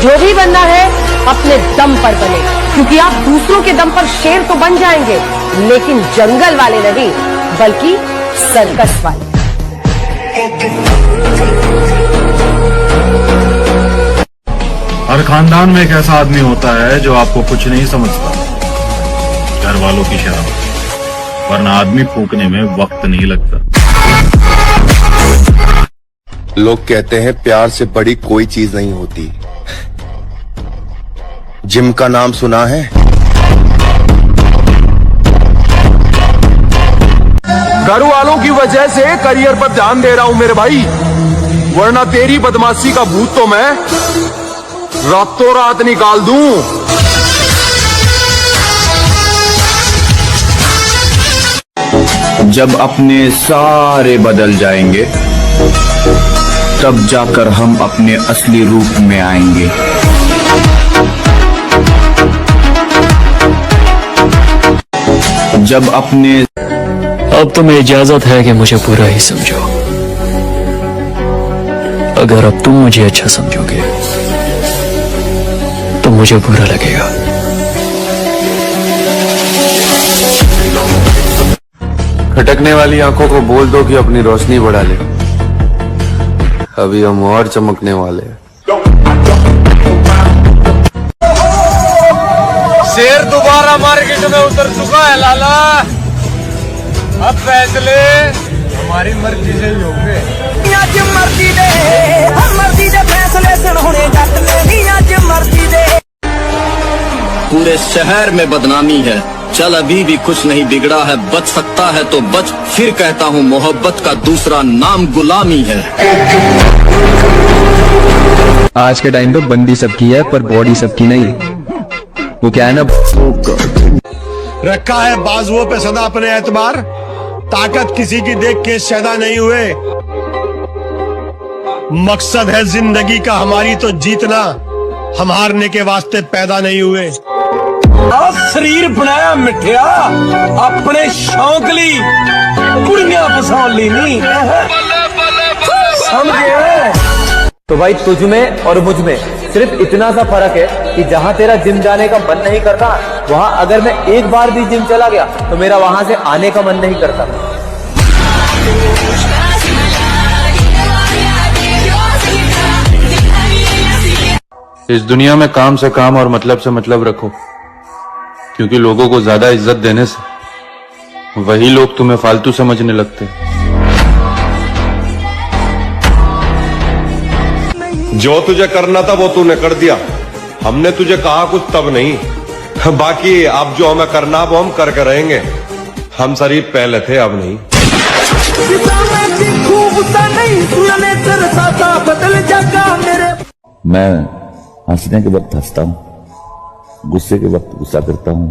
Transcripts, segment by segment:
जो भी बनना है अपने दम पर बने, क्योंकि आप दूसरों के दम पर शेर तो बन जाएंगे, लेकिन जंगल वाले नहीं, बल्कि सर्कस वाले। हर खानदान में एक ऐसा आदमी होता है जो आपको कुछ नहीं समझता, घर वालों की शर्म, वरना आदमी फूकने में वक्त नहीं लगता। लोग कहते हैं प्यार से बड़ी कोई चीज नहीं होती। जिम का नाम सुना है? घर वालों की वजह से करियर पर ध्यान दे रहा हूं मेरे भाई, वरना तेरी बदमाशी का भूत तो मैं रातों रात निकाल दूं। जब अपने सारे बदल जाएंगे, तब जाकर हम अपने असली रूप में आएंगे। जब अपने अब तुम्हें इजाजत है कि मुझे बुरा ही समझो। अगर अब तुम मुझे अच्छा समझोगे तो मुझे बुरा लगेगा। खटकने वाली आंखों को बोल दो कि अपनी रोशनी बढ़ा ले, अभी हम और चमकने वाले हैं। शेर दोबारा मार्केट में उतर चुका है लाला, अब फैसले हमारी मर्जी से ही होंगे। आज मर्जी दे, हम मर्जी दे फैसले सुनने जट ने, आज मर्जी दे। पूरे शहर में बदनामी है, चल अभी भी कुछ नहीं बिगड़ा है, बच सकता है तो बच, फिर कहता हूँ मोहब्बत का दूसरा नाम गुलामी है। आज के टाइम पे बंदी सबकी है पर बॉडी सबकी नहीं। वो क्या है ना, रखा है बाजुओं पे सदा अपने एतबार, ताकत किसी की देख के शैदा नहीं हुए। मकसद है जिंदगी का हमारी तो जीतना, हम हारने के वास्ते पैदा नहीं हुए। शरीर बनाया मिठिया अपने शौक ली, कुड़ियां फसा ली नहीं समझे। तो भाई तुझ में और मुझ में सिर्फ इतना सा फर्क है कि जहाँ तेरा जिम जाने का मन नहीं करता, वहाँ अगर मैं एक बार भी जिम चला गया तो मेरा वहाँ से आने का मन नहीं करता। इस दुनिया में काम से काम और मतलब से मतलब रखो, क्योंकि लोगों को ज्यादा इज्जत देने से वही लोग तुम्हें फालतू समझने लगते हैं। जो तुझे करना था वो तूने कर दिया, हमने तुझे कहा कुछ तब नहीं, बाकी अब जो हमें करना वो हम करके रहेंगे। हम शरीफ पहले थे अब नहीं। मैं हंसने के वक्त हंसता हूँ, गुस्से के वक्त गुस्सा करता हूँ,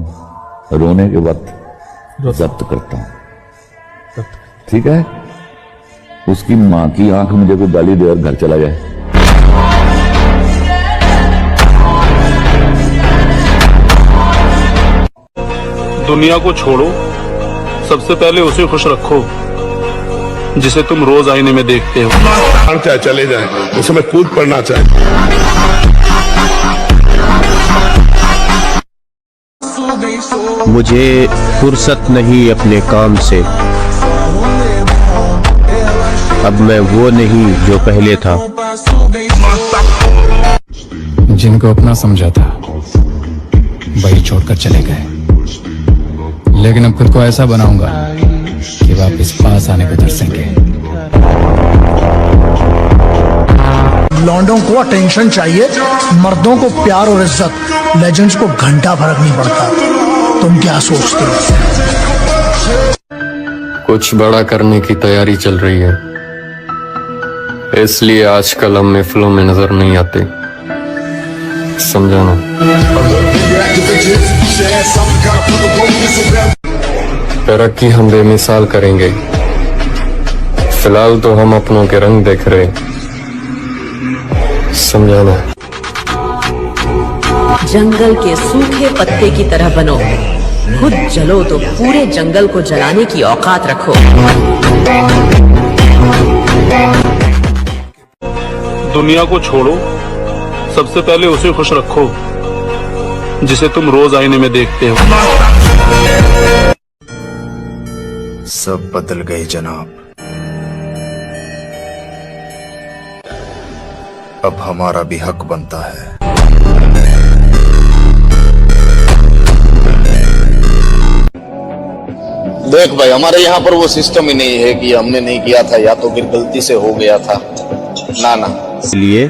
रोने के वक्त जब्त करता हूँ। ठीक है, उसकी माँ की आंख मुझे कोई गाली दे और घर चला जाए, दुनिया को छोड़ो, सबसे पहले उसे खुश रखो जिसे तुम रोज आईने में देखते हो। चाहे चले जाए, उसे मैं कूद पड़ना चाहे। मुझे फुर्सत नहीं अपने काम से, अब मैं वो नहीं जो पहले था। जिनको अपना समझा था वही छोड़कर चले गए, लेकिन अब खुद को ऐसा बनाऊंगा कि वापस पास आने को तरसेंगे। लौंडों को अटेंशन चाहिए, मर्दों को प्यार और इज्जत, लेजेंड्स को घंटा फर्क नहीं पड़ता। तुम क्या सोचते हो? कुछ बड़ा करने की तैयारी चल रही है, इसलिए आजकल हम महफिलों में नजर नहीं आते, समझाना। तरक्की हम बेमिसाल करेंगे, फिलहाल तो हम अपनों के रंग देख रहे, समझाना। जंगल के सूखे पत्ते की तरह बनो, खुद जलो तो पूरे जंगल को जलाने की औकात रखो। दुनिया को छोड़ो, सबसे पहले उसे खुश रखो जिसे तुम रोज आईने में देखते हो। सब बदल गए जनाब, अब हमारा भी हक बनता है। देख भाई, हमारे यहाँ पर वो सिस्टम ही नहीं है कि हमने नहीं किया था या तो फिर गलती से हो गया था। ना ना, इसलिए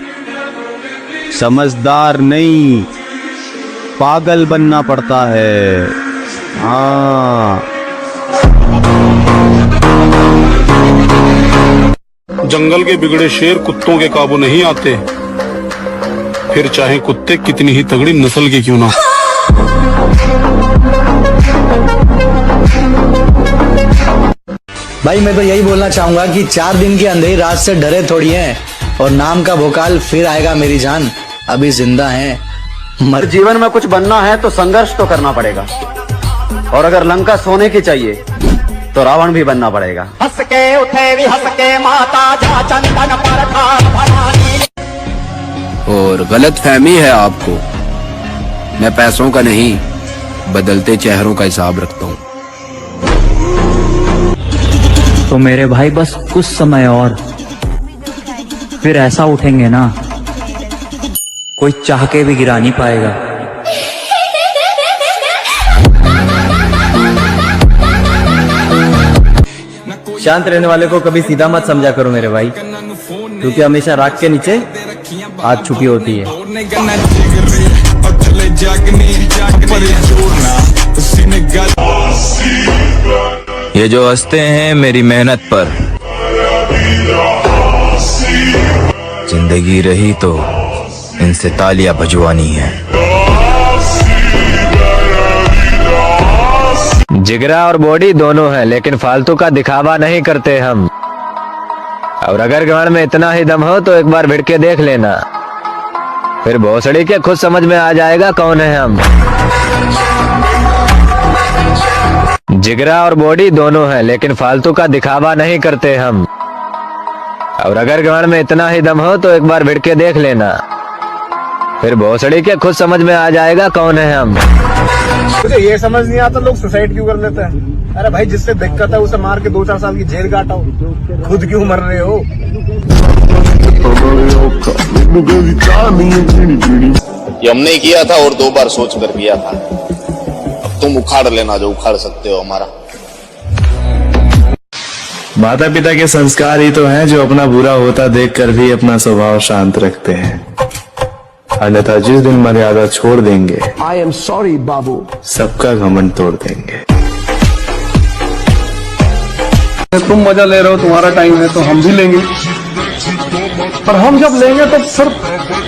समझदार नहीं पागल बनना पड़ता है। हाँ, जंगल के बिगड़े शेर कुत्तों के काबू नहीं आते, फिर चाहे कुत्ते कितनी ही तगड़ी नस्ल के क्यों ना। भाई मैं तो यही बोलना चाहूंगा कि 4 दिन की अंधेरी रात से डरे थोड़ी हैं, और नाम का भोकाल फिर आएगा मेरी जान, अभी जिंदा हैं। जीवन में कुछ बनना है तो संघर्ष तो करना पड़ेगा, और अगर लंका सोने की चाहिए तो रावण भी बनना पड़ेगा। हंस के उठे भी हंस के माता जा चंदन पर खान भवानी। और गलत फहमी है आपको, मैं पैसों का नहीं बदलते चेहरों का हिसाब रखता हूँ। तो मेरे भाई बस कुछ समय और, फिर ऐसा उठेंगे ना कोई चाह के भी गिरा नहीं पाएगा। शांत रहने वाले को कभी सीधा मत समझा करो मेरे भाई, क्योंकि हमेशा राग के नीचे आग छुपी होती है। ये जो हंसते हैं मेरी मेहनत पर, जिंदगी रही तो इनसे तालियां बजवानी है। जिगरा और बॉडी दोनों है, लेकिन फालतू का दिखावा नहीं करते हम। और अगर गाड़ में इतना ही दम हो तो एक बार भिड़ के देख लेना, फिर भोसड़ी के खुद समझ में आ जाएगा कौन है हम। जिगरा और बॉडी दोनों है, लेकिन फालतू का दिखावा नहीं करते हम। और अगर गाड़ में इतना ही दम हो तो एक बार भिड़ के देख लेना, फिर भोसड़ी के खुद समझ में आ जाएगा कौन है हम। मुझे ये समझ नहीं आता लोग सुसाइड क्यों कर लेते हैं। अरे भाई, जिससे दिक्कत है उसे मार के 2-4 साल की जेल काटो, खुद क्यों मर रहे हो। ये हमने किया था और 2 बार सोच कर किया था। अब तुम उखाड़ लेना जो उखाड़ सकते हो हमारा। माता पिता के संस्कार ही तो हैं जो अपना बुरा होता देखकर भी अपना स्वभाव शांत रखते हैं, अन्यथा जिस दिन मर्यादा छोड़ देंगे, आई एम सॉरी बाबू, सबका घमंड तोड़ देंगे। तुम मजा ले रहे हो, तुम्हारा टाइम है तो हम भी लेंगे, पर हम जब लेंगे तो सिर्फ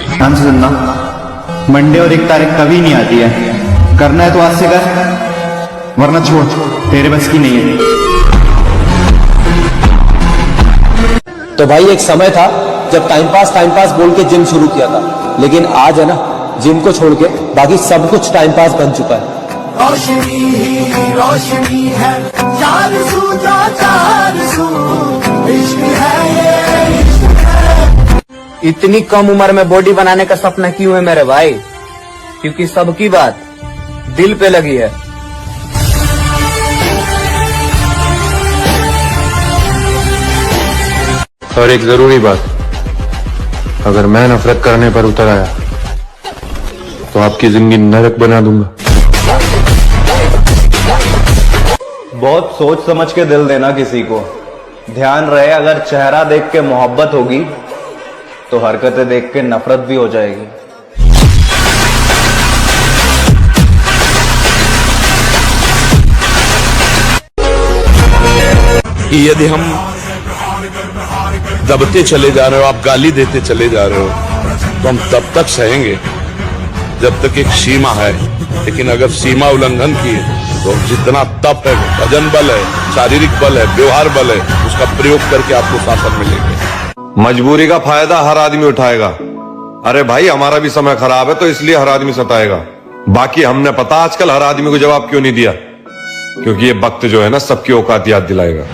ध्यान से सुनना, मंडे और 1 तारीख कभी नहीं आती है। करना है तो आज से कर, वरना छोड़, तेरे बस की नहीं है। तो भाई एक समय था जब टाइम पास बोल के जिम शुरू किया था, लेकिन आज है ना, जिम को छोड़ के बाकी सब कुछ टाइम पास बन चुका है। रोशनी ही रोशनी है, चार सू, इश्क है ये इश्क है। इतनी कम उम्र में बॉडी बनाने का सपना क्यों है मेरे भाई? क्योंकि सबकी बात दिल पे लगी है। और एक जरूरी बात, अगर मैं नफरत करने पर उतर आया तो आपकी जिंदगी नरक बना दूंगा। बहुत सोच समझ के दिल देना किसी को, ध्यान रहे अगर चेहरा देख के मोहब्बत होगी तो हरकतें देख के नफरत भी हो जाएगी। यदि हम दबते चले जा रहे हो, आप गाली देते चले जा रहे हो, तो हम तब तक सहेंगे जब तक एक सीमा है। लेकिन अगर सीमा उल्लंघन की तो जितना तप है, वजन बल है, शारीरिक बल है, व्यवहार बल है, उसका प्रयोग करके आपको शासन मिलेंगे। मजबूरी का फायदा हर आदमी उठाएगा। अरे भाई, हमारा भी समय खराब है तो इसलिए हर आदमी सताएगा। बाकी हमने पता आजकल हर आदमी को जवाब क्यों नहीं दिया, क्योंकि ये वक्त जो है ना सबकी औकात याद दिलाएगा।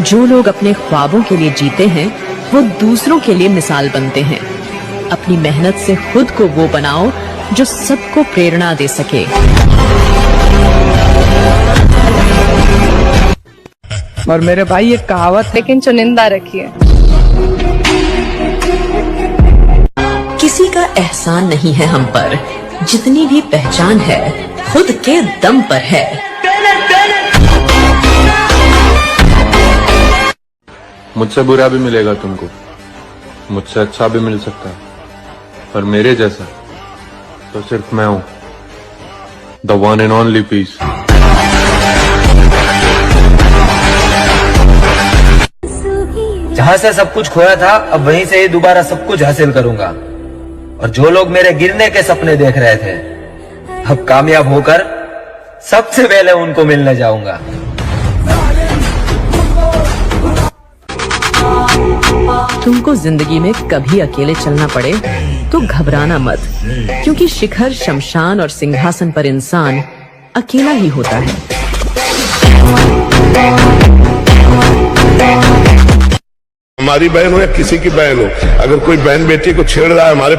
जो लोग अपने ख्वाबों के लिए जीते हैं वो दूसरों के लिए मिसाल बनते हैं। अपनी मेहनत से खुद को वो बनाओ जो सबको प्रेरणा दे सके। और मेरे भाई एक कहावत लेकिन चुनिंदा रखिए, किसी का एहसान नहीं है हम पर, जितनी भी पहचान है खुद के दम पर है। मुझसे बुरा भी मिलेगा तुमको, मुझसे अच्छा भी मिल सकता है, पर मेरे जैसा तो सिर्फ मैं हूं, the one and only piece. जहां से सब कुछ खोया था, अब वहीं से ही दोबारा सब कुछ हासिल करूंगा। और जो लोग मेरे गिरने के सपने देख रहे थे, अब कामयाब होकर सबसे पहले उनको मिलने जाऊंगा। तुमको जिंदगी में कभी अकेले चलना पड़े तो घबराना मत, क्योंकि शिखर, शमशान और सिंहासन पर इंसान अकेला ही होता है। हमारी बहन हो या किसी की बहन हो, अगर कोई बहन बेटी को छेड़ रहा है हमारे